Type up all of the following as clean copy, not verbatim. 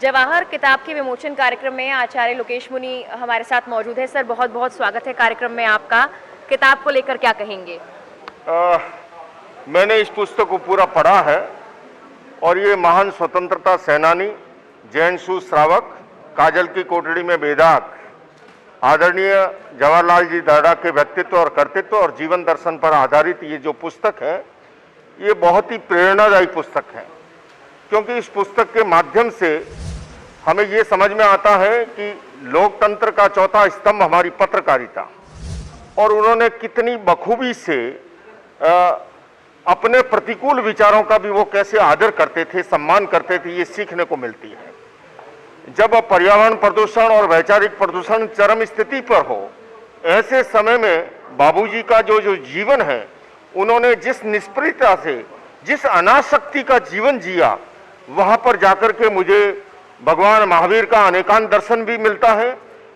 जवाहर किताब के विमोचन कार्यक्रम में आचार्य लोकेश मुनि हमारे साथ मौजूद है। सर, बहुत बहुत स्वागत है कार्यक्रम में आपका। किताब को लेकर क्या कहेंगे? मैंने इस पुस्तक को पूरा पढ़ा है और ये महान स्वतंत्रता सेनानी, जैन श्रावक, काजल की कोठड़ी में बेदाग आदरणीय जवाहरलाल जी नेहरू के व्यक्तित्व और कर्तृत्व और जीवन दर्शन पर आधारित ये जो पुस्तक है, ये बहुत ही प्रेरणादायी पुस्तक है। क्योंकि इस पुस्तक के माध्यम से हमें ये समझ में आता है कि लोकतंत्र का चौथा स्तंभ हमारी पत्रकारिता, और उन्होंने कितनी बखूबी से अपने प्रतिकूल विचारों का भी वो कैसे आदर करते थे, सम्मान करते थे, ये सीखने को मिलती है। जब पर्यावरण प्रदूषण और वैचारिक प्रदूषण चरम स्थिति पर हो, ऐसे समय में बाबूजी का जो जीवन है, उन्होंने जिस निष्प्रियता से, जिस अनासक्ति का जीवन जिया, वहां पर जाकर के मुझे भगवान महावीर का अनेकांत दर्शन भी मिलता है,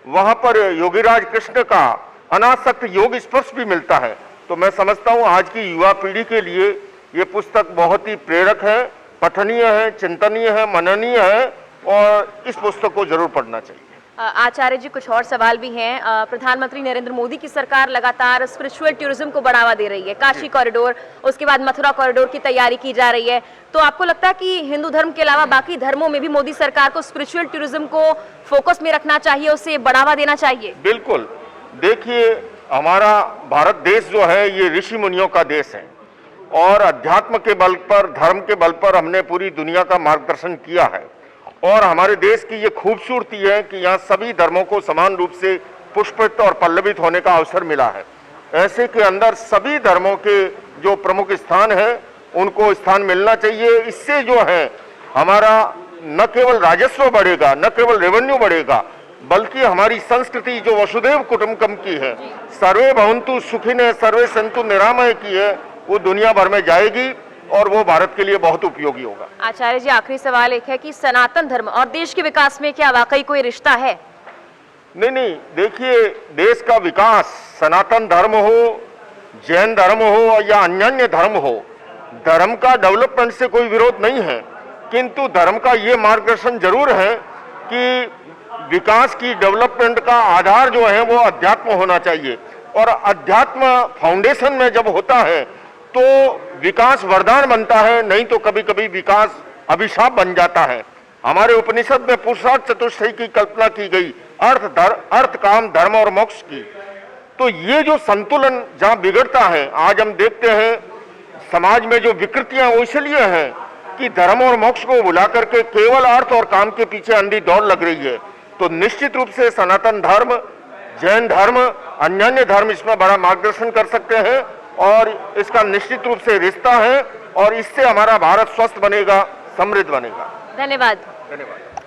वहां पर योगीराज कृष्ण का अनासक्त योग स्पर्श भी मिलता है। तो मैं समझता हूं आज की युवा पीढ़ी के लिए ये पुस्तक बहुत ही प्रेरक है, पठनीय है, चिंतनीय है, मननीय है, और इस पुस्तक को जरूर पढ़ना चाहिए। आचार्य जी, कुछ और सवाल भी हैं। प्रधानमंत्री नरेंद्र मोदी की सरकार लगातार स्पिरिचुअल टूरिज्म को बढ़ावा दे रही है। काशी कॉरिडोर, उसके बाद मथुरा कॉरिडोर की तैयारी की जा रही है। तो आपको लगता है कि हिंदू धर्म के अलावा बाकी धर्मों में भी मोदी सरकार को स्पिरिचुअल टूरिज्म को फोकस में रखना चाहिए, उसे बढ़ावा देना चाहिए? बिल्कुल। देखिए, हमारा भारत देश जो है ये ऋषि मुनियों का देश है, और अध्यात्म के बल पर, धर्म के बल पर हमने पूरी दुनिया का मार्गदर्शन किया है। और हमारे देश की ये खूबसूरती है कि यहाँ सभी धर्मों को समान रूप से पुष्पित और पल्लवित होने का अवसर मिला है। ऐसे के अंदर सभी धर्मों के जो प्रमुख स्थान है, उनको स्थान मिलना चाहिए। इससे जो है हमारा न केवल राजस्व बढ़ेगा, न केवल रेवेन्यू बढ़ेगा, बल्कि हमारी संस्कृति जो वसुदेव कुटुंबकम की है, सर्वे भवन्तु सुखिनः सर्वे सन्तु निरामय की है, वो दुनिया भर में जाएगी और वो भारत के लिए बहुत उपयोगी होगा। आचार्य जी, आखिरी सवाल एक है कि सनातन धर्म और देश के विकास में क्या वाकई कोई रिश्ता है? नहीं, देखिए, देश का विकास सनातन धर्म हो, जैन धर्म हो या अन्य धर्म हो, धर्म का डेवलपमेंट से कोई विरोध नहीं है, किंतु धर्म का ये मार्गदर्शन जरूर है कि विकास की, डेवलपमेंट का आधार जो है वो अध्यात्म होना चाहिए। और अध्यात्म फाउंडेशन में जब होता है तो विकास वरदान बनता है, नहीं तो कभी कभी विकास अभिशाप बन जाता है। हमारे उपनिषद में पुरुषार्थ चतुष्टय की कल्पना की गई, अर्थ काम धर्म और मोक्ष की। तो ये जो संतुलन जहां बिगड़ता है, आज हम देखते हैं समाज में जो विकृतियां वो इसलिए हैं कि धर्म और मोक्ष को बुला करके केवल अर्थ और काम के पीछे अंधी दौड़ लग रही है। तो निश्चित रूप से सनातन धर्म, जैन धर्म, अन्य धर्म इसमें बड़ा मार्गदर्शन कर सकते हैं, और इसका निश्चित रूप से रिश्ता है, और इससे हमारा भारत स्वस्थ बनेगा, समृद्ध बनेगा। धन्यवाद। धन्यवाद।